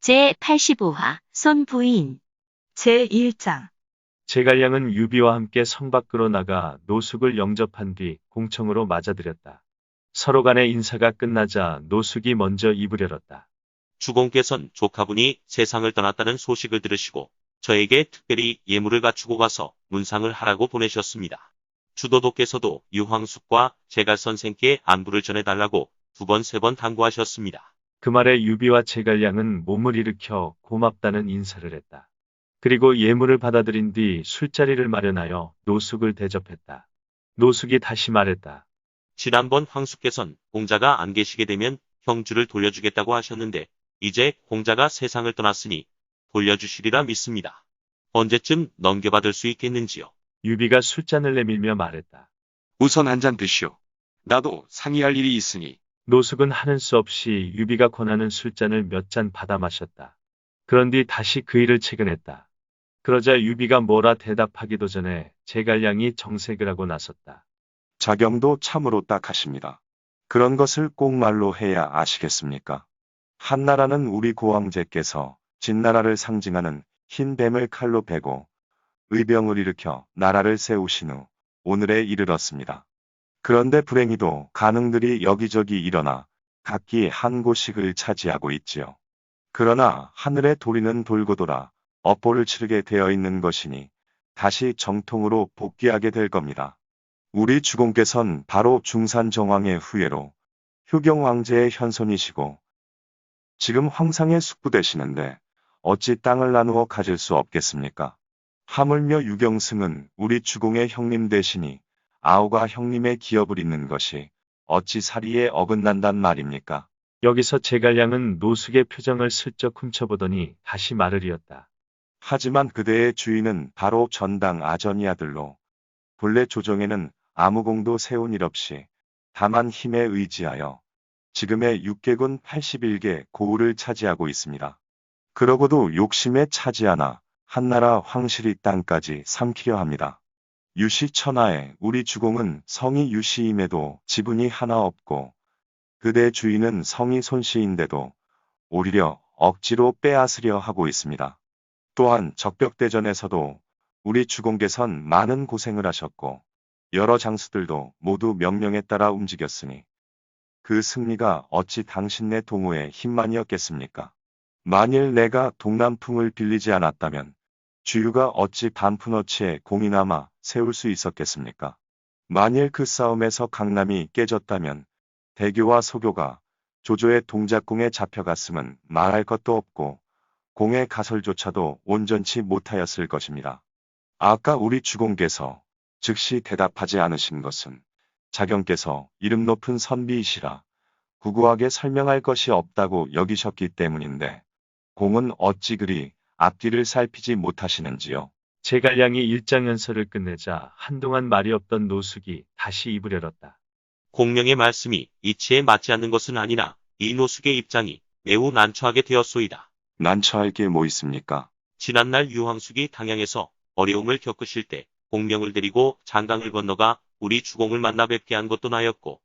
제85화 손부인 제1장 제갈량은 유비와 함께 성 밖으로 나가 노숙을 영접한 뒤 공청으로 맞아들였다. 서로 간의 인사가 끝나자 노숙이 먼저 입을 열었다. 주공께선 조카분이 세상을 떠났다는 소식을 들으시고 저에게 특별히 예물을 갖추고 가서 문상을 하라고 보내셨습니다. 주도도께서도 유황숙과 제갈 선생께 안부를 전해달라고 2번, 3번 당부하셨습니다. 그 말에 유비와 제갈량은 몸을 일으켜 고맙다는 인사를 했다. 그리고 예물을 받아들인 뒤 술자리를 마련하여 노숙을 대접했다. 노숙이 다시 말했다. 지난번 황숙께선 공자가 안 계시게 되면 형주를 돌려주겠다고 하셨는데 이제 공자가 세상을 떠났으니 돌려주시리라 믿습니다. 언제쯤 넘겨받을 수 있겠는지요? 유비가 술잔을 내밀며 말했다. 우선 한 잔 드시오. 나도 상의할 일이 있으니. 노숙은 하는 수 없이 유비가 권하는 술잔을 몇 잔 받아 마셨다. 그런 뒤 다시 그 일을 채근했다. 그러자 유비가 뭐라 대답하기도 전에 제갈량이 정색을 하고 나섰다. 자경도 참으로 딱하십니다. 그런 것을 꼭 말로 해야 아시겠습니까? 한나라는 우리 고왕제께서 진나라를 상징하는 흰 뱀을 칼로 베고 의병을 일으켜 나라를 세우신 후 오늘에 이르렀습니다. 그런데 불행히도 간응들이 여기저기 일어나 각기 한 곳씩을 차지하고 있지요. 그러나 하늘의 도리는 돌고 돌아 업보를 치르게 되어 있는 것이니 다시 정통으로 복귀하게 될 겁니다. 우리 주공께선 바로 중산정왕의 후예로 효경 왕제의 현손이시고 지금 황상의 숙부 되시는데 어찌 땅을 나누어 가질 수 없겠습니까? 하물며 유경승은 우리 주공의 형님 되시니 아우가 형님의 기업을 잇는 것이 어찌 사리에 어긋난단 말입니까? 여기서 제갈량은 노숙의 표정을 슬쩍 훔쳐보더니 다시 말을 이었다. 하지만 그대의 주인은 바로 전당 아전이 아들로 본래 조정에는 아무 공도 세운 일 없이 다만 힘에 의지하여 지금의 6개군 81개 고을을 차지하고 있습니다. 그러고도 욕심에 차지하나 한나라 황실이 땅까지 삼키려 합니다. 유시 천하에 우리 주공은 성이 유시임에도 지분이 하나 없고 그대 주인은 성이 손씨인데도 오히려 억지로 빼앗으려 하고 있습니다. 또한 적벽대전에서도 우리 주공께선 많은 고생을 하셨고 여러 장수들도 모두 명령에 따라 움직였으니 그 승리가 어찌 당신네 동호의 힘만이었겠습니까? 만일 내가 동남풍을 빌리지 않았다면 주유가 어찌 반푼어치의 공이나마 세울 수 있었겠습니까? 만일 그 싸움에서 강남이 깨졌다면 대교와 소교가 조조의 동작궁에 잡혀갔음은 말할 것도 없고 공의 가설조차도 온전치 못하였을 것입니다. 아까 우리 주공께서 즉시 대답하지 않으신 것은 자경께서 이름 높은 선비이시라 구구하게 설명할 것이 없다고 여기셨기 때문인데 공은 어찌 그리 앞뒤를 살피지 못하시는지요? 제갈량이 일장연설을 끝내자 한동안 말이 없던 노숙이 다시 입을 열었다. 공명의 말씀이 이치에 맞지 않는 것은 아니나 이 노숙의 입장이 매우 난처하게 되었소이다. 난처할 게 뭐 있습니까? 지난날 유황숙이 당양에서 어려움을 겪으실 때 공명을 데리고 장강을 건너가 우리 주공을 만나 뵙게 한 것도 나였고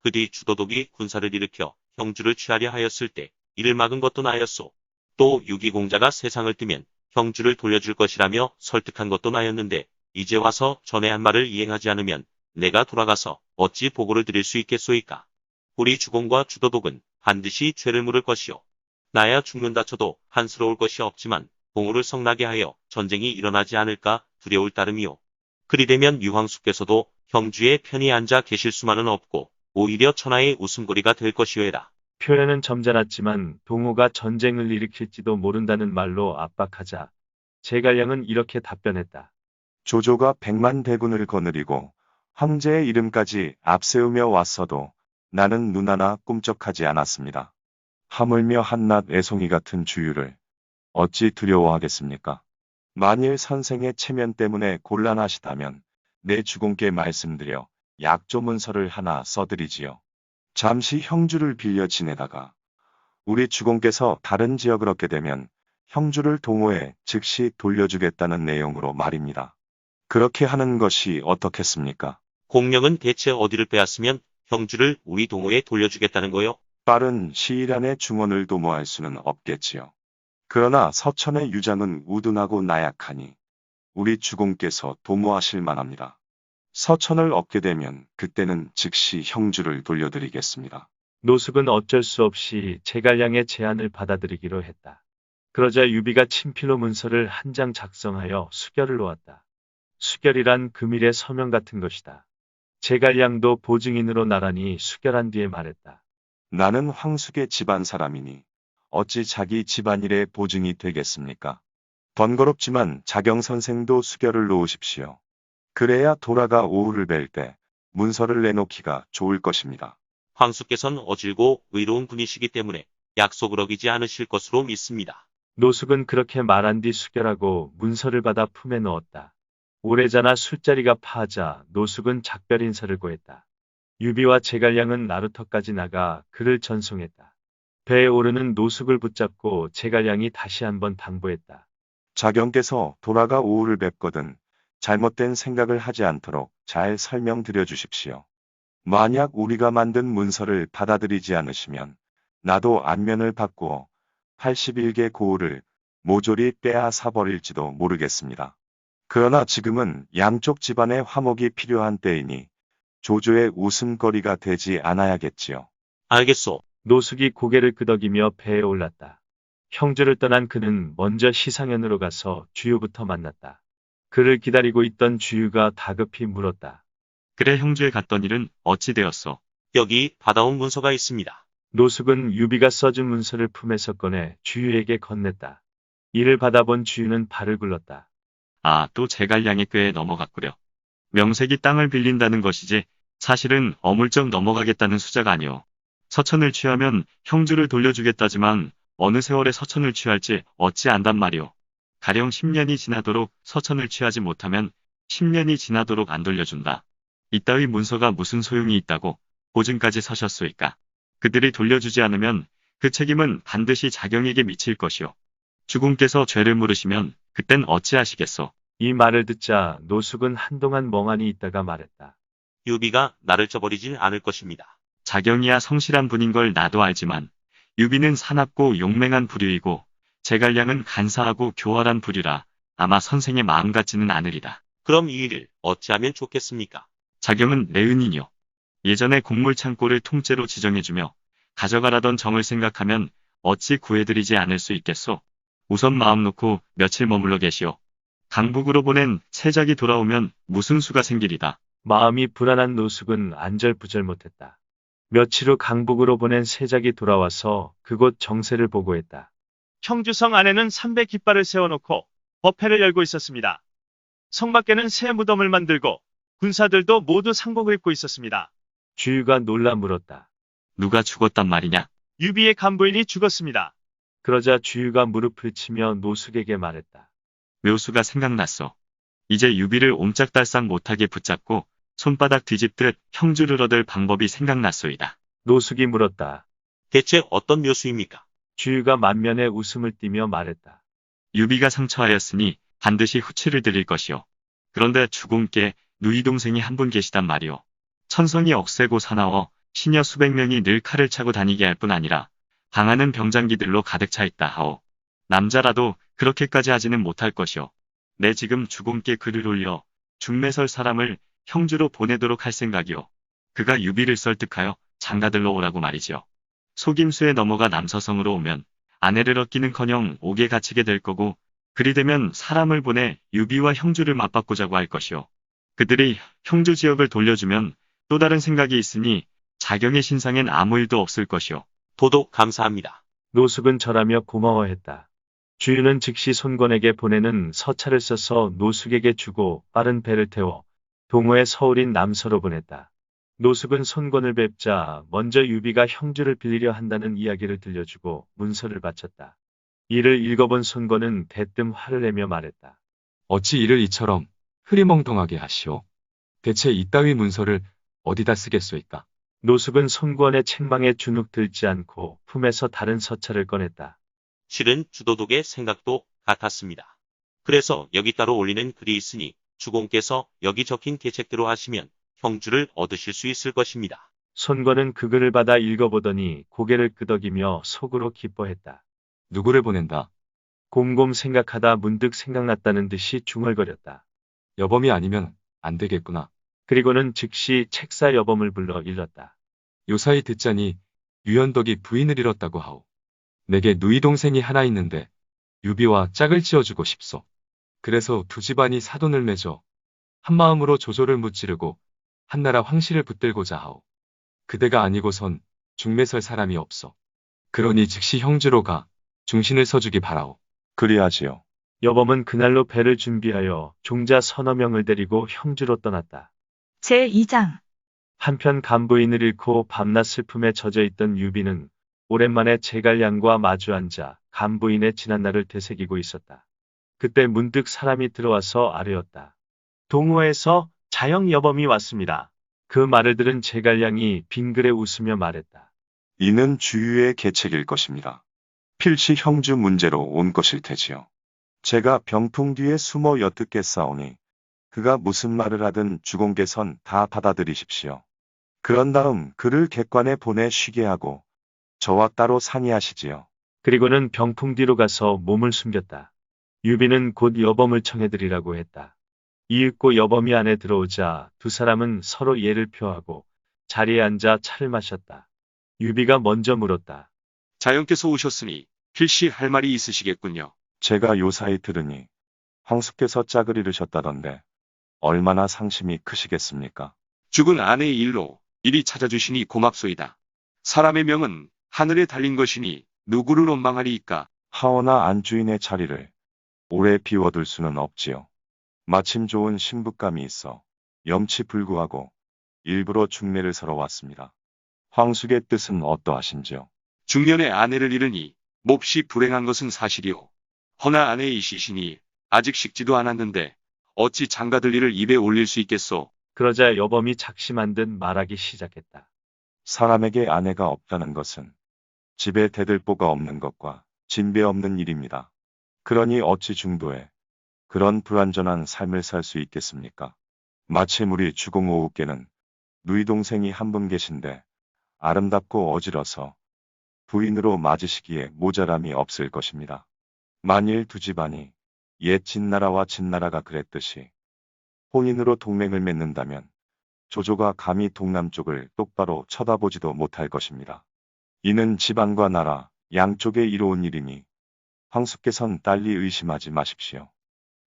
그 뒤 주도독이 군사를 일으켜 형주를 취하려 하였을 때 이를 막은 것도 나였소. 또 유기공자가 세상을 뜨면 형주를 돌려줄 것이라며 설득한 것도 나였는데 이제 와서 전에 한 말을 이행하지 않으면 내가 돌아가서 어찌 보고를 드릴 수 있겠소이까. 우리 주공과 주도독은 반드시 죄를 물을 것이요. 나야 죽는다 쳐도 한스러울 것이 없지만 공우를 성나게 하여 전쟁이 일어나지 않을까 두려울 따름이요. 그리되면 유황숙께서도 형주의 편히 앉아 계실 수만은 없고 오히려 천하의 웃음거리가 될 것이오에라. 표현은 점잖았지만 동호가 전쟁을 일으킬지도 모른다는 말로 압박하자 제갈량은 이렇게 답변했다. 조조가 100만 대군을 거느리고 황제의 이름까지 앞세우며 왔어도 나는 눈 하나 꿈쩍하지 않았습니다. 하물며 한낱 애송이 같은 주유를 어찌 두려워하겠습니까? 만일 선생의 체면 때문에 곤란하시다면 내 주공께 말씀드려 약조문서를 하나 써드리지요. 잠시 형주를 빌려 지내다가 우리 주공께서 다른 지역을 얻게 되면 형주를 동호에 즉시 돌려주겠다는 내용으로 말입니다. 그렇게 하는 것이 어떻겠습니까? 공명은 대체 어디를 빼앗으면 형주를 우리 동호에 돌려주겠다는 거요? 빠른 시일 안에 중원을 도모할 수는 없겠지요. 그러나 서천의 유장은 우둔하고 나약하니 우리 주공께서 도모하실 만합니다. 서천을 얻게 되면 그때는 즉시 형주를 돌려드리겠습니다. 노숙은 어쩔 수 없이 제갈량의 제안을 받아들이기로 했다. 그러자 유비가 친필로 문서를 한 장 작성하여 수결을 놓았다. 수결이란 금일의 서명 같은 것이다. 제갈량도 보증인으로 나란히 수결한 뒤에 말했다. 나는 황숙의 집안 사람이니 어찌 자기 집안일의 보증이 되겠습니까? 번거롭지만 자경 선생도 수결을 놓으십시오. 그래야 돌아가 오후를 뵐 때 문서를 내놓기가 좋을 것입니다. 황수께서는 어질고 의로운 분이시기 때문에 약속을 어기지 않으실 것으로 믿습니다. 노숙은 그렇게 말한 뒤 수결하고 문서를 받아 품에 넣었다. 오래자나 술자리가 파하자 노숙은 작별 인사를 고했다. 유비와 제갈량은 나루터까지 나가 그를 전송했다. 배에 오르는 노숙을 붙잡고 제갈량이 다시 한번 당부했다. 자경께서 돌아가 오후를 뵙거든 잘못된 생각을 하지 않도록 잘 설명드려 주십시오. 만약 우리가 만든 문서를 받아들이지 않으시면 나도 안면을 바꾸어 81개 고을을 모조리 빼앗아 버릴지도 모르겠습니다. 그러나 지금은 양쪽 집안의 화목이 필요한 때이니 조조의 웃음거리가 되지 않아야겠지요. 알겠소. 노숙이 고개를 끄덕이며 배에 올랐다. 형주를 떠난 그는 먼저 시상현으로 가서 주유부터 만났다. 그를 기다리고 있던 주유가 다급히 물었다. 그래 형주에 갔던 일은 어찌 되었소? 여기 받아온 문서가 있습니다. 노숙은 유비가 써준 문서를 품에서 꺼내 주유에게 건넸다. 이를 받아본 주유는 발을 굴렀다. 아, 또 제갈량의 꾀에 넘어갔구려. 명색이 땅을 빌린다는 것이지 사실은 어물쩍 넘어가겠다는 수작 아니오. 서천을 취하면 형주를 돌려주겠다지만 어느 세월에 서천을 취할지 어찌 안단 말이오. 가령 10년이 지나도록 서천을 취하지 못하면 10년이 지나도록 안 돌려준다. 이따위 문서가 무슨 소용이 있다고 보증까지 서셨소이까. 그들이 돌려주지 않으면 그 책임은 반드시 자경에게 미칠 것이오. 주공께서 죄를 물으시면 그땐 어찌하시겠소. 이 말을 듣자 노숙은 한동안 멍하니 있다가 말했다. 유비가 나를 저버리질 않을 것입니다. 자경이야 성실한 분인 걸 나도 알지만 유비는 사납고 용맹한 부류이고 제갈량은 간사하고 교활한 부류라 아마 선생의 마음 같지는 않으리다. 그럼 이 일을 어찌하면 좋겠습니까? 자경은 내 은인이요. 예전에 곡물 창고를 통째로 지정해주며 가져가라던 정을 생각하면 어찌 구해드리지 않을 수 있겠소. 우선 마음 놓고 며칠 머물러 계시오. 강북으로 보낸 세작이 돌아오면 무슨 수가 생기리다. 마음이 불안한 노숙은 안절부절 못했다. 며칠 후 강북으로 보낸 세작이 돌아와서 그곳 정세를 보고했다. 형주성 안에는 300깃발을 세워놓고 법회를 열고 있었습니다. 성 밖에는 새 무덤을 만들고 군사들도 모두 상복을 입고 있었습니다. 주유가 놀라 물었다. 누가 죽었단 말이냐? 유비의 간부인이 죽었습니다. 그러자 주유가 무릎을 치며 노숙에게 말했다. 묘수가 생각났어. 이제 유비를 옴짝달싹 못하게 붙잡고 손바닥 뒤집듯 형주를 얻을 방법이 생각났소이다. 노숙이 물었다. 대체 어떤 묘수입니까? 주유가 만면에 웃음을 띠며 말했다. 유비가 상처하였으니 반드시 후치를 드릴 것이오. 그런데 주공께 누이 동생이 한 분 계시단 말이오. 천성이 억세고 사나워 시녀 수백 명이 늘 칼을 차고 다니게 할 뿐 아니라 방하는 병장기들로 가득 차 있다 하오. 남자라도 그렇게까지 하지는 못할 것이오. 내 지금 주공께 글을 올려 중매설 사람을 형주로 보내도록 할 생각이오. 그가 유비를 설득하여 장가들로 오라고 말이지요. 속임수에 넘어가 남서성으로 오면 아내를 얻기는커녕 옥에 갇히게 될 거고 그리 되면 사람을 보내 유비와 형주를 맞바꾸자고 할 것이오. 그들이 형주 지역을 돌려주면 또 다른 생각이 있으니 자경의 신상엔 아무 일도 없을 것이오. 도도 감사합니다. 노숙은 절하며 고마워했다. 주유는 즉시 손권에게 보내는 서차를 써서 노숙에게 주고 빠른 배를 태워 동호의 서울인 남서로 보냈다. 노숙은 손권을 뵙자 먼저 유비가 형주를 빌리려 한다는 이야기를 들려주고 문서를 바쳤다. 이를 읽어본 손권은 대뜸 화를 내며 말했다. 어찌 이를 이처럼 흐리멍덩하게 하시오. 대체 이따위 문서를 어디다 쓰겠소이까? 노숙은 손권의 책망에 주눅 들지 않고 품에서 다른 서차를 꺼냈다. 실은 주도독의 생각도 같았습니다. 그래서 여기 따로 올리는 글이 있으니 주공께서 여기 적힌 계책대로 하시면 형주를 얻으실 수 있을 것입니다. 손권은 그 글을 받아 읽어보더니 고개를 끄덕이며 속으로 기뻐했다. 누구를 보낸다? 곰곰 생각하다 문득 생각났다는 듯이 중얼거렸다. 여범이 아니면 안 되겠구나. 그리고는 즉시 책사 여범을 불러 일렀다. 요사이 듣자니 유연덕이 부인을 잃었다고 하오. 내게 누이 동생이 하나 있는데 유비와 짝을 지어주고 싶소. 그래서 두 집안이 사돈을 맺어 한마음으로 조조를 무찌르고 한나라 황실을 붙들고자 하오. 그대가 아니고선 중매설 사람이 없어. 그러니 즉시 형주로 가 중신을 서주기 바라오. 그리하지요. 여범은 그날로 배를 준비하여 종자 서너 명을 데리고 형주로 떠났다. 제2장. 한편 간부인을 잃고 밤낮 슬픔에 젖어있던 유비는 오랜만에 제갈량과 마주 앉아 간부인의 지난날을 되새기고 있었다. 그때 문득 사람이 들어와서 아뢰었다. 동호회에서 자영 여범이 왔습니다. 그 말을 들은 제갈량이 빙그레 웃으며 말했다. 이는 주유의 계책일 것입니다. 필시 형주 문제로 온 것일 테지요. 제가 병풍 뒤에 숨어 엿듣겠사오니 그가 무슨 말을 하든 주공께선 다 받아들이십시오. 그런 다음 그를 객관에 보내 쉬게 하고 저와 따로 상의하시지요. 그리고는 병풍 뒤로 가서 몸을 숨겼다. 유비는 곧 여범을 청해드리라고 했다. 이윽고 여범이 안에 들어오자 두 사람은 서로 예를 표하고 자리에 앉아 차를 마셨다. 유비가 먼저 물었다. 자영께서 오셨으니 필시 할 말이 있으시겠군요. 제가 요사이 들으니 황숙께서 짝을 이루셨다던데 얼마나 상심이 크시겠습니까? 죽은 아내의 일로 이리 찾아주시니 고맙소이다. 사람의 명은 하늘에 달린 것이니 누구를 원망하리이까. 하오나 안주인의 자리를 오래 비워둘 수는 없지요. 마침 좋은 신부감이 있어 염치불구하고 일부러 중매를 서러 왔습니다. 황숙의 뜻은 어떠하신지요? 중년의 아내를 잃으니 몹시 불행한 것은 사실이오. 허나 아내의 시신이 아직 식지도 않았는데 어찌 장가들 일을 입에 올릴 수 있겠소. 그러자 여범이 작심한 듯 말하기 시작했다. 사람에게 아내가 없다는 것은 집에 대들보가 없는 것과 진배 없는 일입니다. 그러니 어찌 중도에 그런 불완전한 삶을 살 수 있겠습니까? 마침 우리 주공 오우께는 누이 동생이 한 분 계신데 아름답고 어지러서 부인으로 맞으시기에 모자람이 없을 것입니다. 만일 두 집안이 옛 진나라와 진나라가 그랬듯이 혼인으로 동맹을 맺는다면 조조가 감히 동남쪽을 똑바로 쳐다보지도 못할 것입니다. 이는 집안과 나라 양쪽에 이로운 일이니 황숙께선 딸리 의심하지 마십시오.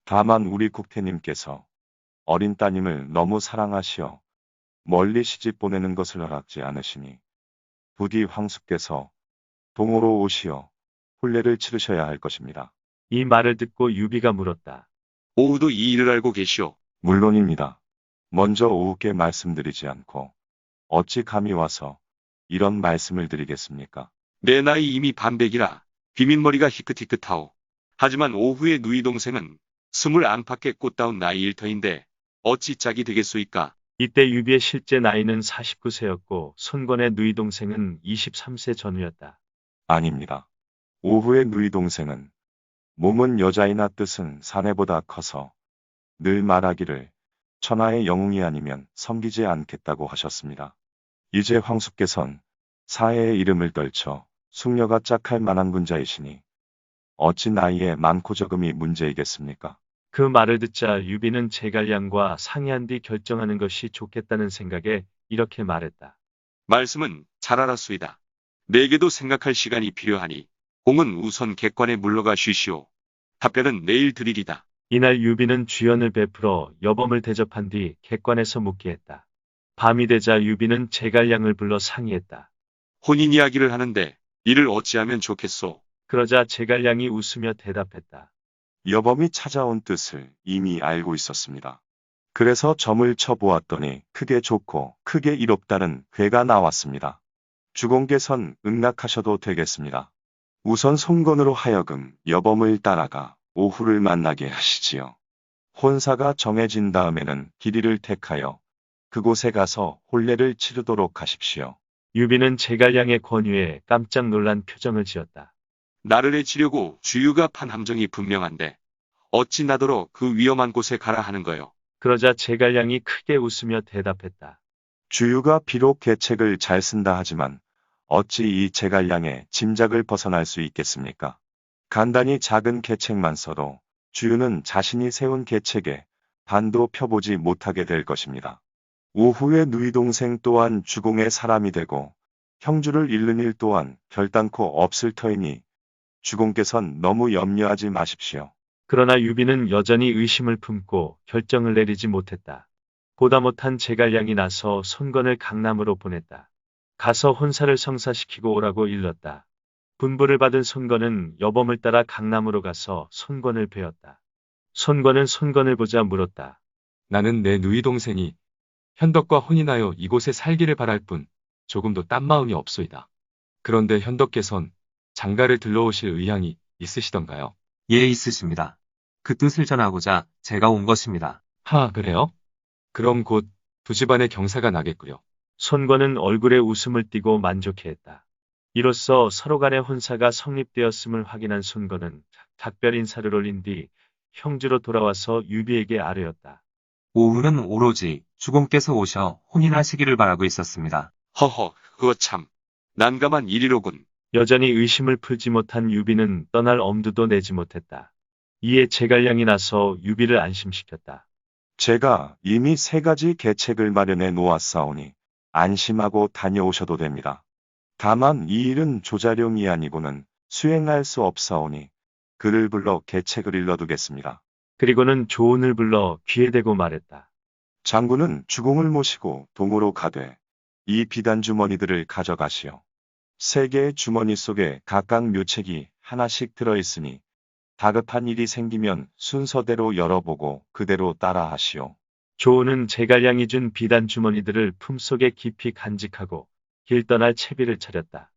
다만 우리 국태님께서 어린 따님을 너무 사랑하시어 멀리 시집 보내는 것을 허락지 않으시니 부디 황숙께서 동호로 오시어 혼례를 치르셔야 할 것입니다. 이 말을 듣고 유비가 물었다. 오후도 이 일을 알고 계시오. 물론입니다. 먼저 오후께 말씀드리지 않고 어찌 감히 와서 이런 말씀을 드리겠습니까? 내 나이 이미 반백이라 비민머리가 희끗희끗하오. 하지만 오후의 누이 동생은 20 안팎의 꽃다운 나이일 터인데 어찌 짝이 되겠소이까? 이때 유비의 실제 나이는 49세였고 손권의 누이 동생은 23세 전후였다. 아닙니다. 오후의 누이 동생은 몸은 여자이나 뜻은 사내보다 커서 늘 말하기를 천하의 영웅이 아니면 섬기지 않겠다고 하셨습니다. 이제 황숙께선 사해의 이름을 떨쳐 숙녀가 짝할 만한 군자이시니 어찌 나이에 많고 적음이 문제이겠습니까? 그 말을 듣자 유비는 제갈량과 상의한 뒤 결정하는 것이 좋겠다는 생각에 이렇게 말했다. 말씀은 잘 알았소이다. 내게도 생각할 시간이 필요하니 공은 우선 객관에 물러가 쉬시오. 답변은 내일 드리리다. 이날 유비는 주연을 베풀어 여범을 대접한 뒤 객관에서 묵게 했다. 밤이 되자 유비는 제갈량을 불러 상의했다. 혼인 이야기를 하는데 이를 어찌하면 좋겠소. 그러자 제갈량이 웃으며 대답했다. 여범이 찾아온 뜻을 이미 알고 있었습니다. 그래서 점을 쳐보았더니 크게 좋고 크게 이롭다는 괴가 나왔습니다. 주공께선 응낙하셔도 되겠습니다. 우선 송건으로 하여금 여범을 따라가 오후를 만나게 하시지요. 혼사가 정해진 다음에는 길이를 택하여 그곳에 가서 혼례를 치르도록 하십시오. 유비는 제갈량의 권유에 깜짝 놀란 표정을 지었다. 나를 해치려고 주유가 판 함정이 분명한데 어찌 나더러 그 위험한 곳에 가라 하는 거요. 그러자 제갈량이 크게 웃으며 대답했다. 주유가 비록 계책을 잘 쓴다 하지만 어찌 이 제갈량의 짐작을 벗어날 수 있겠습니까? 간단히 작은 계책만 써도 주유는 자신이 세운 계책에 반도 펴보지 못하게 될 것입니다. 오후에 누이 동생 또한 주공의 사람이 되고 형주를 잃는 일 또한 결단코 없을 터이니 주공께선 너무 염려하지 마십시오. 그러나 유비는 여전히 의심을 품고 결정을 내리지 못했다. 보다 못한 제갈량이 나서 손건을 강남으로 보냈다. 가서 혼사를 성사시키고 오라고 일렀다. 분부를 받은 손건은 여범을 따라 강남으로 가서 손건을 뵈었다. 손건은 손건을 보자 물었다. 나는 내 누이 동생이 현덕과 혼인하여 이곳에 살기를 바랄 뿐 조금도 딴 마음이 없소이다. 그런데 현덕께선 장가를 들러오실 의향이 있으시던가요? 예, 있으십니다. 그 뜻을 전하고자 제가 온 것입니다. 하, 그래요? 그럼 곧 두 집안의 경사가 나겠구려. 손건은 얼굴에 웃음을 띠고 만족해했다. 이로써 서로 간의 혼사가 성립되었음을 확인한 손건은 작별 인사를 올린 뒤 형주로 돌아와서 유비에게 아뢰었다. 오후는 오로지 주공께서 오셔 혼인하시기를 바라고 있었습니다. 허허, 그거 참 난감한 일이로군. 여전히 의심을 풀지 못한 유비는 떠날 엄두도 내지 못했다. 이에 제갈량이 나서 유비를 안심시켰다. 제가 이미 3가지 계책을 마련해 놓았사오니 안심하고 다녀오셔도 됩니다. 다만 이 일은 조자룡이 아니고는 수행할 수 없사오니 그를 불러 계책을 일러두겠습니다. 그리고는 조은을 불러 귀에 대고 말했다. 장군은 주공을 모시고 동으로 가되 이 비단 주머니들을 가져가시오. 3개의 주머니 속에 각각 묘책이 하나씩 들어있으니 다급한 일이 생기면 순서대로 열어보고 그대로 따라하시오. 조은은 제갈량이 준 비단 주머니들을 품속에 깊이 간직하고 길 떠날 채비를 차렸다.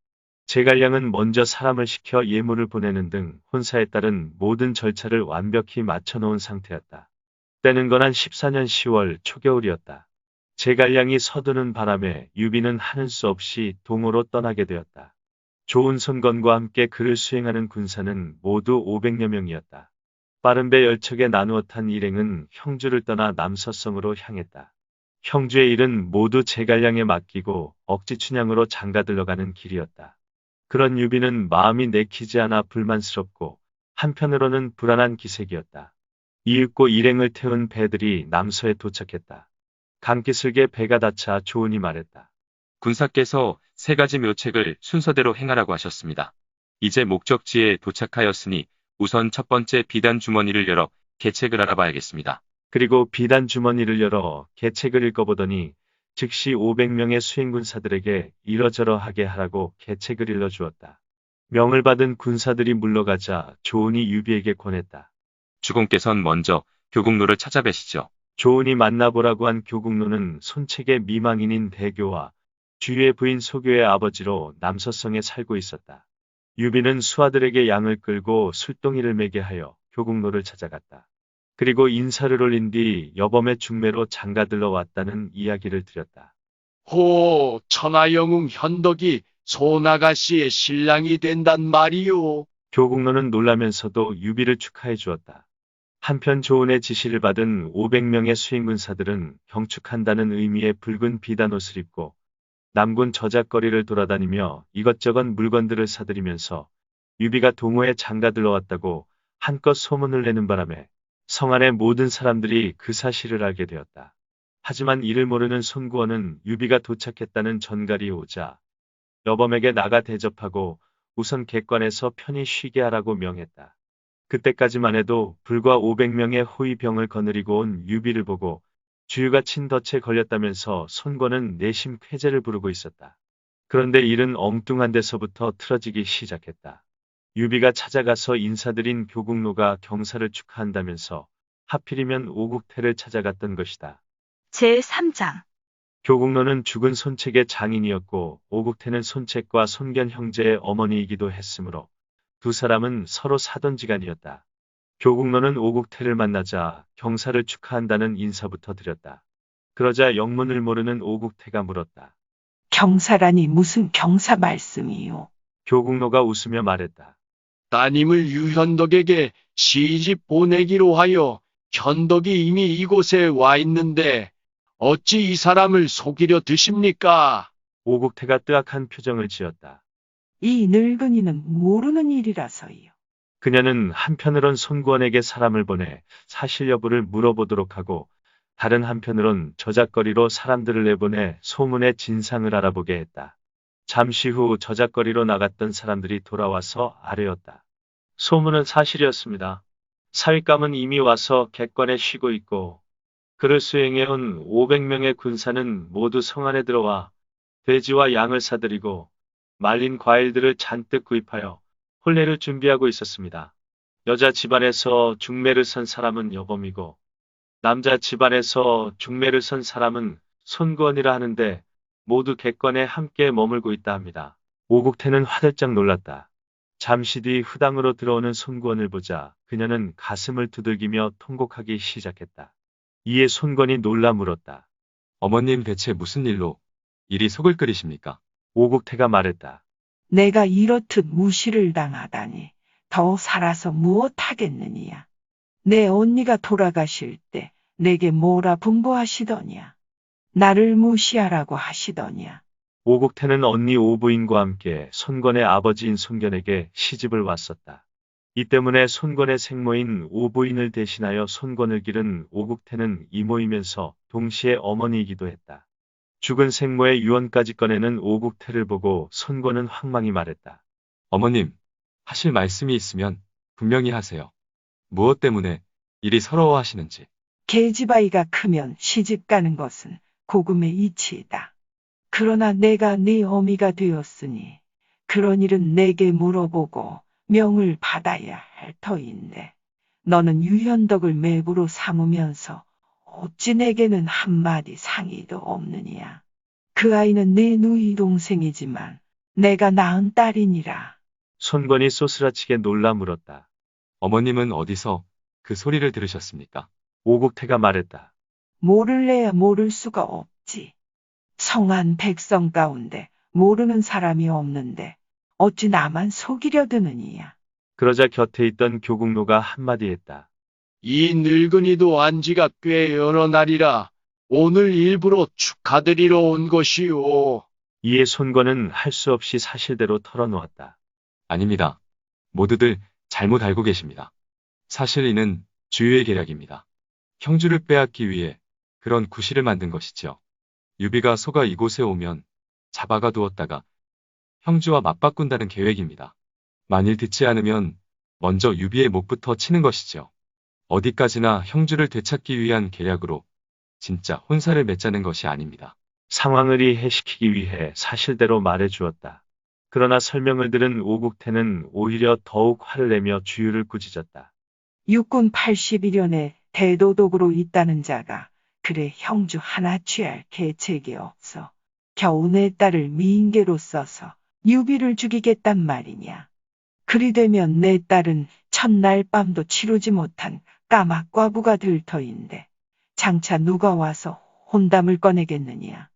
제갈량은 먼저 사람을 시켜 예물을 보내는 등 혼사에 따른 모든 절차를 완벽히 맞춰놓은 상태였다. 때는 건한 14년 10월 초겨울이었다. 제갈량이 서두는 바람에 유비는 하는 수 없이 동으로 떠나게 되었다. 조은 손건과 함께 그를 수행하는 군사는 모두 500여 명이었다. 빠른 배 10척에 나누어 탄 일행은 형주를 떠나 남서성으로 향했다. 형주의 일은 모두 제갈량에 맡기고 억지 춘향으로 장가들러 가는 길이었다. 그런 유비는 마음이 내키지 않아 불만스럽고 한편으로는 불안한 기색이었다. 이윽고 일행을 태운 배들이 남서에 도착했다. 강기슬게 배가 닫자 조은이 말했다. 군사께서 3가지 묘책을 순서대로 행하라고 하셨습니다. 이제 목적지에 도착하였으니 우선 첫 번째 비단 주머니를 열어 계책을 알아봐야겠습니다. 그리고 비단 주머니를 열어 계책을 읽어보더니 즉시 500명의 수행군사들에게 이러저러하게 하라고 계책을 일러주었다. 명을 받은 군사들이 물러가자 조은이 유비에게 권했다. 주공께선 먼저 교국로를 찾아뵈시죠. 조은이 만나보라고 한 교국로는 손책의 미망인인 대교와 주유의 부인 소교의 아버지로 남서성에 살고 있었다. 유비는 수하들에게 양을 끌고 술동이를 매게 하여 교국로를 찾아갔다. 그리고 인사를 올린 뒤 여범의 중매로 장가들러 왔다는 이야기를 드렸다. 호, 천하영웅 현덕이 손아가씨의 신랑이 된단 말이오. 교국로는 놀라면서도 유비를 축하해 주었다. 한편 조은의 지시를 받은 500명의 수행군사들은 경축한다는 의미의 붉은 비단 옷을 입고 남군 저작거리를 돌아다니며 이것저것 물건들을 사들이면서 유비가 동호에 장가들러 왔다고 한껏 소문을 내는 바람에 성 안의 모든 사람들이 그 사실을 알게 되었다. 하지만 이를 모르는 손구원은 유비가 도착했다는 전갈이 오자 여범에게 나가 대접하고 우선 객관에서 편히 쉬게 하라고 명했다. 그때까지만 해도 불과 500명의 호위병을 거느리고 온 유비를 보고 주유가 친 덫에 걸렸다면서 손권은 내심 쾌재를 부르고 있었다. 그런데 일은 엉뚱한 데서부터 틀어지기 시작했다. 유비가 찾아가서 인사드린 교국로가 경사를 축하한다면서 하필이면 오국태를 찾아갔던 것이다. 제3장 교국로는 죽은 손책의 장인이었고 오국태는 손책과 손견 형제의 어머니이기도 했으므로 두 사람은 서로 사돈지간이었다. 교국로는 오국태를 만나자 경사를 축하한다는 인사부터 드렸다. 그러자 영문을 모르는 오국태가 물었다. 경사라니 무슨 경사 말씀이요? 교국로가 웃으며 말했다. 따님을 유현덕에게 시집 보내기로 하여 현덕이 이미 이곳에 와 있는데 어찌 이 사람을 속이려 드십니까? 오국태가 뜨악한 표정을 지었다. 이 늙은이는 모르는 일이라서요. 그녀는 한편으론 손구원에게 사람을 보내 사실 여부를 물어보도록 하고 다른 한편으론 저작거리로 사람들을 내보내 소문의 진상을 알아보게 했다. 잠시 후 저작거리로 나갔던 사람들이 돌아와서 아뢰었다. 소문은 사실이었습니다. 사윗감은 이미 와서 객관에 쉬고 있고 그를 수행해온 500명의 군사는 모두 성 안에 들어와 돼지와 양을 사들이고 말린 과일들을 잔뜩 구입하여 혼례를 준비하고 있었습니다. 여자 집안에서 중매를 선 사람은 여범이고 남자 집안에서 중매를 선 사람은 손구원이라 하는데 모두 객관에 함께 머물고 있다 합니다. 오국태는 화들짝 놀랐다. 잠시 뒤 후당으로 들어오는 손구원을 보자 그녀는 가슴을 두들기며 통곡하기 시작했다. 이에 손건이 놀라 물었다. 어머님 대체 무슨 일로 이리 속을 끓이십니까? 오국태가 말했다. 내가 이렇듯 무시를 당하다니 더 살아서 무엇하겠느냐. 내 언니가 돌아가실 때 내게 뭐라 분부하시더냐. 나를 무시하라고 하시더냐. 오국태는 언니 오부인과 함께 손건의 아버지인 손견에게 시집을 왔었다. 이 때문에 손건의 생모인 오부인을 대신하여 손건을 기른 오국태는 이모이면서 동시에 어머니이기도 했다. 죽은 생모의 유언까지 꺼내는 오국태를 보고 손건은 황망히 말했다. 어머님, 하실 말씀이 있으면 분명히 하세요. 무엇 때문에 이리 서러워하시는지. 계집아이가 크면 시집 가는 것은 고금의 이치이다. 그러나 내가 네 어미가 되었으니 그런 일은 내게 물어보고 명을 받아야 할 터인데 너는 유현덕을 매부로 삼으면서 어찌 내게는 한마디 상의도 없느냐. 그 아이는 내 누이 동생이지만 내가 낳은 딸이니라. 손건이 쏘스라치게 놀라 물었다. 어머님은 어디서 그 소리를 들으셨습니까? 오국태가 말했다. 모를래야 모를 수가 없지. 성한 백성 가운데 모르는 사람이 없는데 어찌 나만 속이려 드느니야. 그러자 곁에 있던 교국노가 한마디 했다. 이 늙은이도 안지가 꽤 여러 날이라 오늘 일부러 축하드리러 온 것이오. 이에 손건은 할 수 없이 사실대로 털어놓았다. 아닙니다. 모두들 잘못 알고 계십니다. 사실 이는 주유의 계략입니다. 형주를 빼앗기 위해 그런 구실을 만든 것이지요. 유비가 소가 이곳에 오면 잡아가 두었다가 형주와 맞바꾼다는 계획입니다. 만일 듣지 않으면 먼저 유비의 목부터 치는 것이지요. 어디까지나 형주를 되찾기 위한 계략으로 진짜 혼사를 맺자는 것이 아닙니다. 상황을 이해시키기 위해 사실대로 말해주었다. 그러나 설명을 들은 오국태는 오히려 더욱 화를 내며 주유를 꾸짖었다. 육군 81년에 대도독으로 있다는 자가 그래 형주 하나 취할 계책이 없어. 겨우 내 딸을 미인계로 써서 유비를 죽이겠단 말이냐. 그리 되면 내 딸은 첫날 밤도 치르지 못한 까막과부가 될 터인데 장차 누가 와서 혼담을 꺼내겠느냐.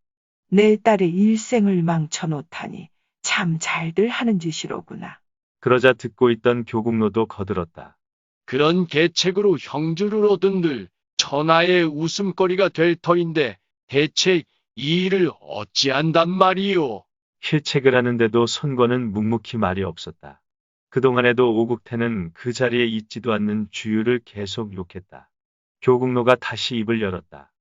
내 딸의 일생을 망쳐놓다니 참 잘들 하는 짓이로구나. 그러자 듣고 있던 교국노도 거들었다. 그런 계책으로 형주를 얻은들 천하의 웃음거리가 될 터인데 대체 이 일을 어찌한단 말이오. 실책을 하는데도 손건은 묵묵히 말이 없었다. 그동안에도 오국태는 그 자리에 있지도 않는 주유를 계속 욕했다. 교국노가 다시 입을 열었다.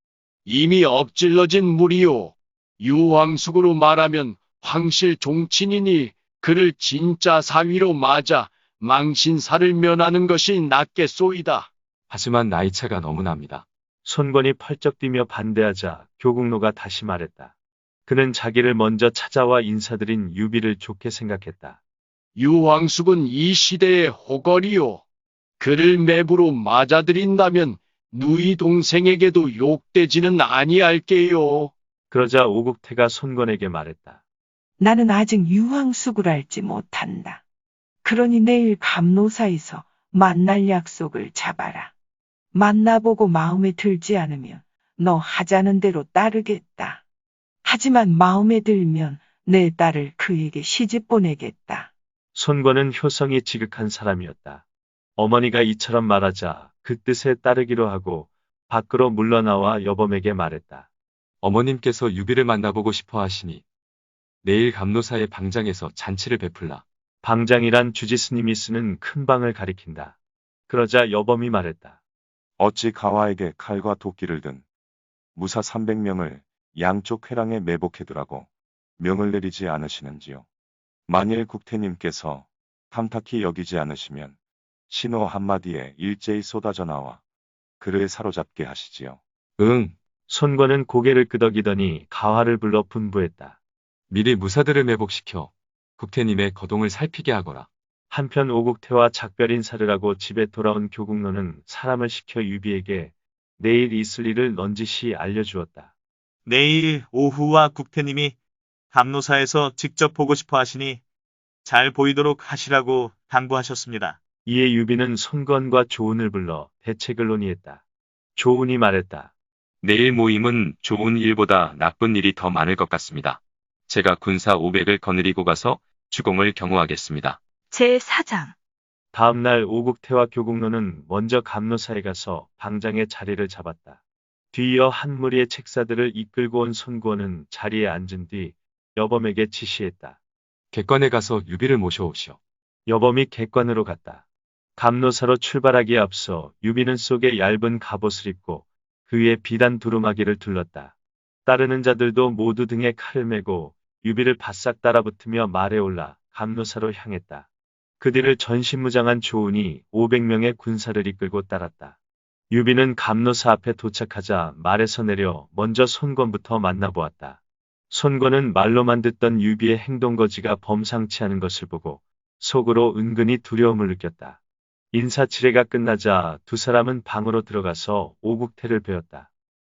이미 엎질러진 물이오. 유황숙으로 말하면 황실 종친이니 그를 진짜 사위로 맞아 망신사를 면하는 것이 낫겠소이다. 하지만 나이차가 너무 납니다. 손건이 펄쩍 뛰며 반대하자 교국노가 다시 말했다. 그는 자기를 먼저 찾아와 인사드린 유비를 좋게 생각했다. 유황숙은 이 시대의 호걸이요. 그를 매부로 맞아들인다면 누이 동생에게도 욕되지는 아니할게요. 그러자 오국태가 손건에게 말했다. 나는 아직 유황숙을 알지 못한다. 그러니 내일 감노사에서 만날 약속을 잡아라. 만나보고 마음에 들지 않으면 너 하자는 대로 따르겠다. 하지만 마음에 들면 내 딸을 그에게 시집 보내겠다. 손건은 효성이 지극한 사람이었다. 어머니가 이처럼 말하자 그 뜻에 따르기로 하고 밖으로 물러나와 여범에게 말했다. 어머님께서 유비를 만나보고 싶어 하시니 내일 감노사의 방장에서 잔치를 베풀라. 방장이란 주지스님이 쓰는 큰 방을 가리킨다. 그러자 여범이 말했다. 어찌 가와에게 칼과 도끼를 든 무사 300명을 양쪽 회랑에 매복해두라고 명을 내리지 않으시는지요. 만일 국태님께서 탐탁히 여기지 않으시면 신호 한마디에 일제히 쏟아져 나와 그를 사로잡게 하시지요. 응, 손권은 고개를 끄덕이더니 가화를 불러 분부했다. 미리 무사들을 매복시켜 국태님의 거동을 살피게 하거라. 한편 오국태와 작별 인사를 하고 집에 돌아온 교국노는 사람을 시켜 유비에게 내일 있을 일을 넌지시 알려주었다. 내일 오후와 국태님이 감노사에서 직접 보고 싶어 하시니 잘 보이도록 하시라고 당부하셨습니다. 이에 유비는 손권과 조은을 불러 대책을 논의했다. 조은이 말했다. 내일 모임은 좋은 일보다 나쁜 일이 더 많을 것 같습니다. 제가 군사 500을 거느리고 가서 주공을 경호하겠습니다. 제4장. 다음날 오국태와 교국노는 먼저 감노사에 가서 방장의 자리를 잡았다. 뒤이어 한 무리의 책사들을 이끌고 온 손권은 자리에 앉은 뒤 여범에게 지시했다. 객관에 가서 유비를 모셔오시오. 여범이 객관으로 갔다. 감노사로 출발하기에 앞서 유비는 속에 얇은 갑옷을 입고 그 위에 비단 두루마기를 둘렀다. 따르는 자들도 모두 등에 칼을 메고 유비를 바싹 따라붙으며 말에 올라 감노사로 향했다. 그 뒤를 전신무장한 조은이 500명의 군사를 이끌고 따랐다. 유비는 감노사 앞에 도착하자 말에서 내려 먼저 손권부터 만나보았다. 손권은 말로만 듣던 유비의 행동거지가 범상치 않은 것을 보고 속으로 은근히 두려움을 느꼈다. 인사치레가 끝나자 두 사람은 방으로 들어가서 오국태를 배웠다.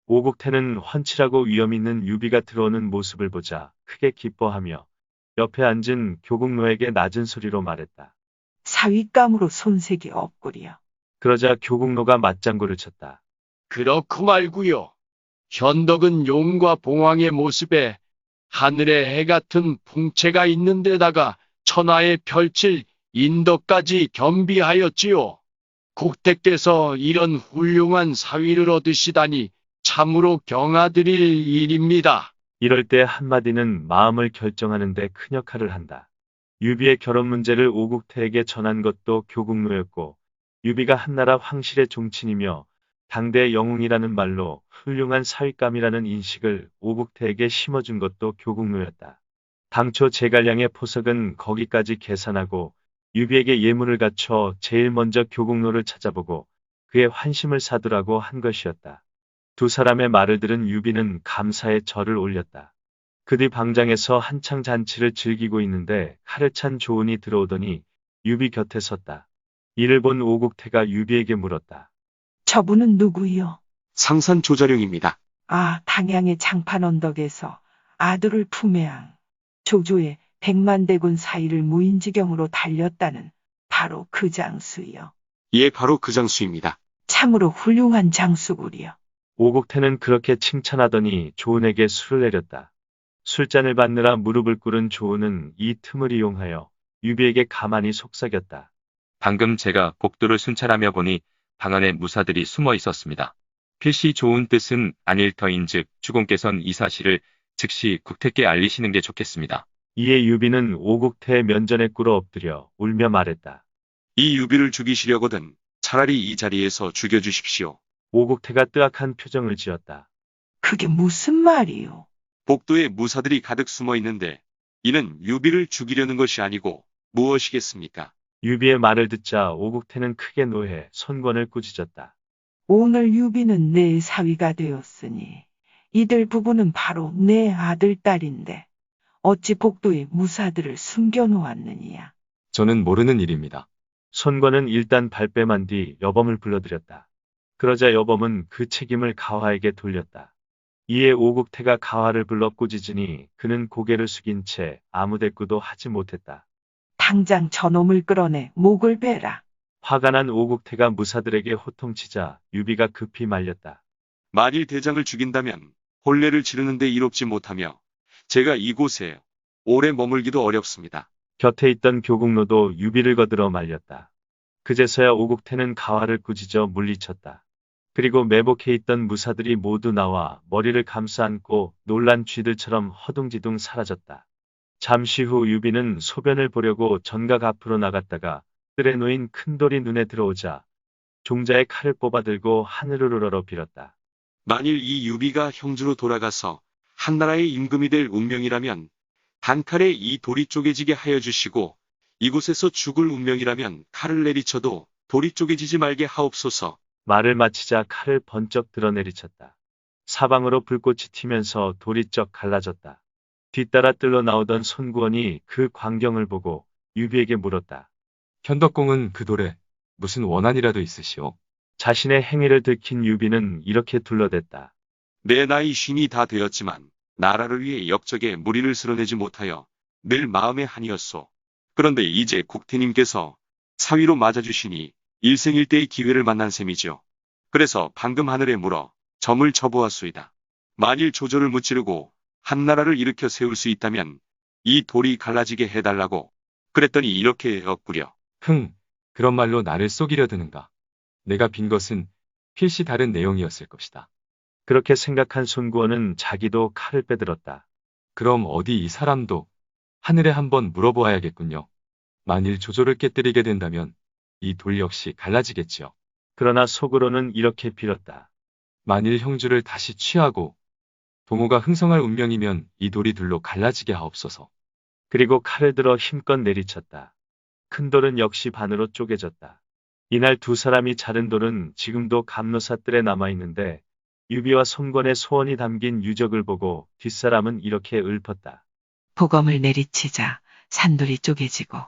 오국태는 훤칠하고 위험 있는 유비가 들어오는 모습을 보자 크게 기뻐하며 옆에 앉은 교국노에게 낮은 소리로 말했다. 사윗감으로 손색이 없구려. 그러자 교국노가 맞장구를 쳤다. 그렇고 말고요. 현덕은 용과 봉황의 모습에 하늘에 해 같은 풍채가 있는 데다가 천하에 펼칠 인덕까지 겸비하였지요. 국태께서 이런 훌륭한 사위를 얻으시다니 참으로 경아드릴 일입니다. 이럴 때 한마디는 마음을 결정하는 데 큰 역할을 한다. 유비의 결혼 문제를 오국태에게 전한 것도 교국노였고 유비가 한나라 황실의 종친이며 당대 영웅이라는 말로 훌륭한 사윗감이라는 인식을 오국태에게 심어준 것도 교국노였다. 당초 제갈량의 포석은 거기까지 계산하고 유비에게 예문을 갖춰 제일 먼저 교국노를 찾아보고 그의 환심을 사두라고 한 것이었다. 두 사람의 말을 들은 유비는 감사의 절을 올렸다. 그 뒤 방장에서 한창 잔치를 즐기고 있는데 칼을 찬 조은이 들어오더니 유비 곁에 섰다. 이를 본 오국태가 유비에게 물었다. 저분은 누구요? 상산 조자룡입니다. 아, 당양의 장판 언덕에서 아들을 품에안 조조의 100만 대군 사이를 무인지경으로 달렸다는 바로 그 장수요. 예, 바로 그 장수입니다. 참으로 훌륭한 장수구려. 오국태는 그렇게 칭찬하더니 조은에게 술을 내렸다. 술잔을 받느라 무릎을 꿇은 조은은 이 틈을 이용하여 유비에게 가만히 속삭였다. 방금 제가 복도를 순찰하며 보니 방 안에 무사들이 숨어 있었습니다. 필시 좋은 뜻은 아닐 터인즉 주공께선 이 사실을 즉시 국태께 알리시는 게 좋겠습니다. 이에 유비는 오국태의 면전에 꿇어 엎드려 울며 말했다. 이 유비를 죽이시려거든 차라리 이 자리에서 죽여주십시오. 오국태가 뜨악한 표정을 지었다. 그게 무슨 말이요? 복도에 무사들이 가득 숨어 있는데 이는 유비를 죽이려는 것이 아니고 무엇이겠습니까? 유비의 말을 듣자 오국태는 크게 노해 손권을 꾸짖었다. 오늘 유비는 내 사위가 되었으니 이들 부부는 바로 내 아들, 딸인데 어찌 복도에 무사들을 숨겨놓았느니야. 저는 모르는 일입니다. 손권은 일단 발뺌한 뒤 여범을 불러들였다. 그러자 여범은 그 책임을 가화에게 돌렸다. 이에 오국태가 가화를 불러 꾸짖으니 그는 고개를 숙인 채 아무 대꾸도 하지 못했다. 당장 저놈을 끌어내 목을 베라. 화가 난 오국태가 무사들에게 호통치자 유비가 급히 말렸다. 만일 대장을 죽인다면 혼례를 치르는데 이롭지 못하며 제가 이곳에 오래 머물기도 어렵습니다. 곁에 있던 교국노도 유비를 거들어 말렸다. 그제서야 오국태는 가화를 꾸짖어 물리쳤다. 그리고 매복해 있던 무사들이 모두 나와 머리를 감싸 안고 놀란 쥐들처럼 허둥지둥 사라졌다. 잠시 후 유비는 소변을 보려고 전각 앞으로 나갔다가 뜰에 놓인 큰 돌이 눈에 들어오자 종자의 칼을 뽑아 들고 하늘을 우러러 빌었다. 만일 이 유비가 형주로 돌아가서 한나라의 임금이 될 운명이라면 단칼에 이 돌이 쪼개지게 하여 주시고 이곳에서 죽을 운명이라면 칼을 내리쳐도 돌이 쪼개지지 말게 하옵소서. 말을 마치자 칼을 번쩍 들어 내리쳤다. 사방으로 불꽃이 튀면서 돌이 쩍 갈라졌다. 뒤따라 뜰로 나오던 손구원이 그 광경을 보고 유비에게 물었다. 현덕공은 그 돌에 무슨 원한이라도 있으시오? 자신의 행위를 들킨 유비는 이렇게 둘러댔다. 내 나이 쉰이 다 되었지만 나라를 위해 역적의 무리를 쓸어내지 못하여 늘 마음의 한이었소. 그런데 이제 국태님께서 사위로 맞아주시니 일생일대의 기회를 만난 셈이지요. 그래서 방금 하늘에 물어 점을 쳐보았소이다. 만일 조조를 무찌르고 한나라를 일으켜 세울 수 있다면 이 돌이 갈라지게 해달라고. 그랬더니 이렇게 엇구려. 그런 말로 나를 속이려 드는가. 내가 빈 것은 필시 다른 내용이었을 것이다. 그렇게 생각한 손구원은 자기도 칼을 빼들었다. 그럼 어디 이 사람도 하늘에 한번 물어보아야겠군요. 만일 조조를 깨뜨리게 된다면 이 돌 역시 갈라지겠지요. 그러나 속으로는 이렇게 빌었다. 만일 형주를 다시 취하고 동호가 흥성할 운명이면 이 돌이 둘로 갈라지게 하옵소서. 그리고 칼을 들어 힘껏 내리쳤다. 큰 돌은 역시 반으로 쪼개졌다. 이날 두 사람이 자른 돌은 지금도 감로사 뜰에 남아있는데 유비와 손권의 소원이 담긴 유적을 보고 뒷사람은 이렇게 읊었다. 보검을 내리치자 산돌이 쪼개지고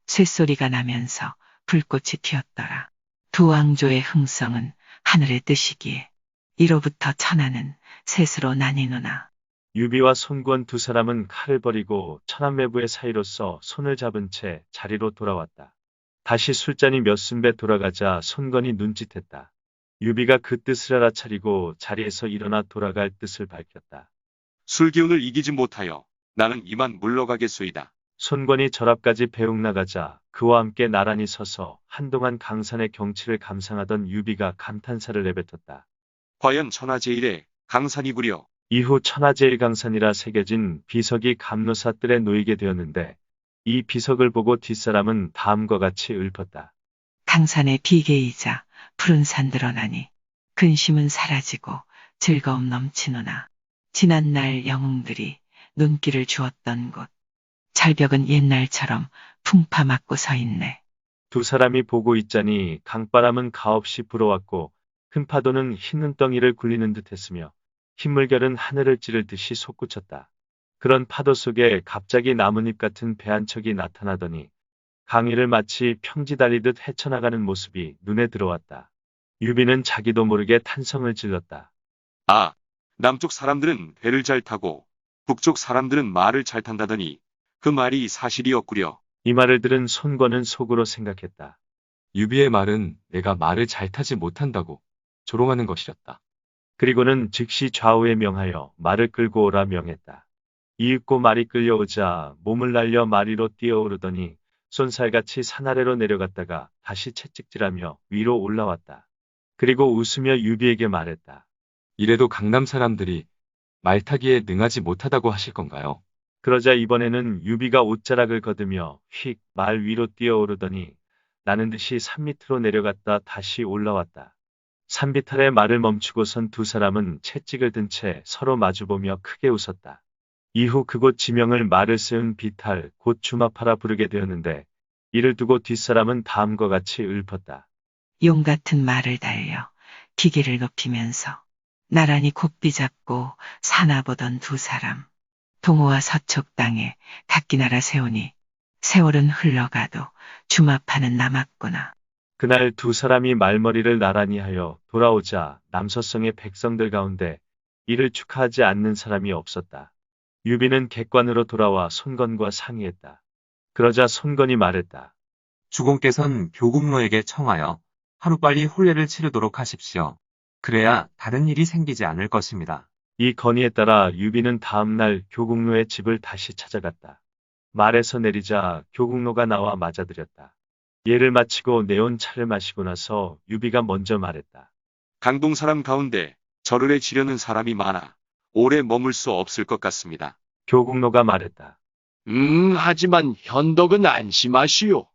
쇳소리가 나면서 불꽃이 튀었더라. 두 왕조의 흥성은 하늘의 뜻이기에 이로부터 천하는 셋으로 나뉘노나. 유비와 손권 두 사람은 칼을 버리고 천안매부의 사이로서 손을 잡은 채 자리로 돌아왔다. 다시 술잔이 몇 순배 돌아가자 손권이 눈짓했다. 유비가 그 뜻을 알아차리고 자리에서 일어나 돌아갈 뜻을 밝혔다. 술기운을 이기지 못하여 나는 이만 물러가겠소이다. 손권이 절 앞까지 배웅 나가자 그와 함께 나란히 서서 한동안 강산의 경치를 감상하던 유비가 감탄사를 내뱉었다. 과연 천하제일의 강산이구려. 이후 천하제일강산이라 새겨진 비석이 감로사 뜰에 놓이게 되었는데 이 비석을 보고 뒷사람은 다음과 같이 읊었다. 강산의 비계이자 푸른 산 드러나니 근심은 사라지고 즐거움 넘치노나. 지난날 영웅들이 눈길을 주었던 곳. 절벽은 옛날처럼 풍파 맞고 서 있네. 두 사람이 보고 있자니 강바람은 가없이 불어왔고 큰 파도는 흰 눈덩이를 굴리는 듯했으며 흰 물결은 하늘을 찌르듯이 솟구쳤다. 그런 파도 속에 갑자기 나뭇잎 같은 배 한 척이 나타나더니 강위를 마치 평지 달리듯 헤쳐나가는 모습이 눈에 들어왔다. 유비는 자기도 모르게 탄성을 질렀다. 아, 남쪽 사람들은 배를 잘 타고 북쪽 사람들은 말을 잘 탄다더니 그 말이 사실이었구려. 이 말을 들은 손권은 속으로 생각했다. 유비의 말은 내가 말을 잘 타지 못한다고 조롱하는 것이었다. 그리고는 즉시 좌우에 명하여 말을 끌고 오라 명했다. 이윽고 말이 끌려오자 몸을 날려 마리로 뛰어오르더니 쏜살같이 산 아래로 내려갔다가 다시 채찍질하며 위로 올라왔다. 그리고 웃으며 유비에게 말했다. 이래도 강남 사람들이 말 타기에 능하지 못하다고 하실 건가요? 그러자 이번에는 유비가 옷자락을 걷으며 휙 말 위로 뛰어오르더니 나는 듯이 산 밑으로 내려갔다 다시 올라왔다. 산비탈에 말을 멈추고선 두 사람은 채찍을 든 채 서로 마주보며 크게 웃었다. 이후 그곳 지명을 말을 세운 비탈 곧 주마파라 부르게 되었는데 이를 두고 뒷사람은 다음과 같이 읊었다. 용 같은 말을 달려 기계를 높이면서 나란히 곱비 잡고 사나보던 두 사람. 동호와 서쪽 땅에 각기 나라 세우니 세월은 흘러가도 주마파는 남았구나. 그날 두 사람이 말머리를 나란히 하여 돌아오자 남서성의 백성들 가운데 이를 축하하지 않는 사람이 없었다. 유비는 객관으로 돌아와 손건과 상의했다. 그러자 손건이 말했다. 주공께서는 교국로에게 청하여 하루빨리 혼례를 치르도록 하십시오. 그래야 다른 일이 생기지 않을 것입니다. 이 건의에 따라 유비는 다음날 교국로의 집을 다시 찾아갔다. 말에서 내리자 교국로가 나와 맞아들였다. 예를 마치고 내온 차를 마시고 나서 유비가 먼저 말했다. 강동 사람 가운데 절을 지려는 사람이 많아 오래 머물 수 없을 것 같습니다. 교국로가 말했다. 하지만 현덕은 안심하시오.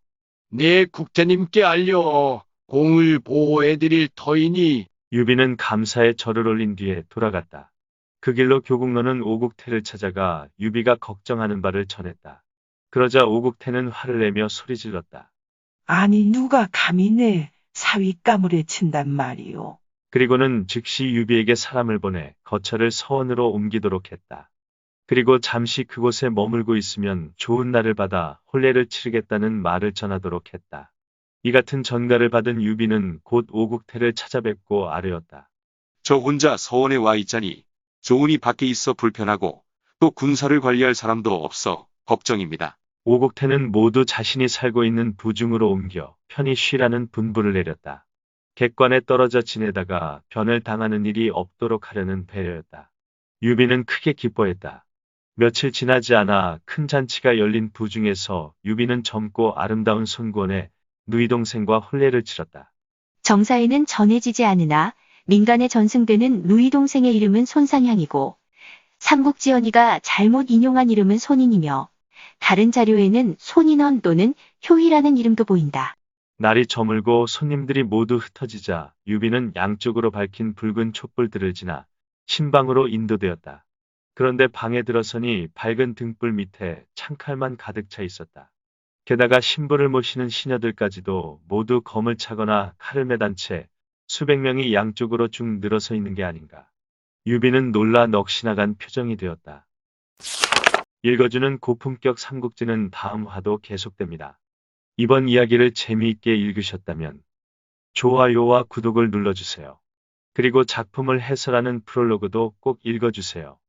내 국태님께 알려 공을 보호해드릴 터이니. 유비는 감사의 절을 올린 뒤에 돌아갔다. 그 길로 교국로는 오국태를 찾아가 유비가 걱정하는 바를 전했다. 그러자 오국태는 화를 내며 소리질렀다. 아니 누가 감히 내 사윗감을 해친단 말이오. 그리고는 즉시 유비에게 사람을 보내 거처를 서원으로 옮기도록 했다. 그리고 잠시 그곳에 머물고 있으면 좋은 날을 받아 혼례를 치르겠다는 말을 전하도록 했다. 이 같은 전가를 받은 유비는 곧 오국태를 찾아뵙고 아뢰었다. 저 혼자 서원에 와 있자니 조은이 밖에 있어 불편하고 또 군사를 관리할 사람도 없어 걱정입니다. 오국태는 모두 자신이 살고 있는 부중으로 옮겨 편히 쉬라는 분부를 내렸다. 객관에 떨어져 지내다가 변을 당하는 일이 없도록 하려는 배려였다. 유비는 크게 기뻐했다. 며칠 지나지 않아 큰 잔치가 열린 부중에서 유비는 젊고 아름다운 손권의 누이 동생과 혼례를 치렀다. 정사에는 전해지지 않으나 민간에 전승되는 누이 동생의 이름은 손상향이고 삼국지연이가 잘못 인용한 이름은 손인이며 다른 자료에는 손인원 또는 효희라는 이름도 보인다. 날이 저물고 손님들이 모두 흩어지자 유비는 양쪽으로 밝힌 붉은 촛불들을 지나 신방으로 인도되었다. 그런데 방에 들어서니 밝은 등불 밑에 창칼만 가득 차 있었다. 게다가 신부를 모시는 시녀들까지도 모두 검을 차거나 칼을 매단 채 수백 명이 양쪽으로 쭉 늘어서 있는 게 아닌가. 유비는 놀라 넋이 나간 표정이 되었다. 읽어주는 고품격 삼국지는 다음 화도 계속됩니다. 이번 이야기를 재미있게 읽으셨다면 좋아요와 구독을 눌러주세요. 그리고 작품을 해설하는 프롤로그도 꼭 읽어주세요.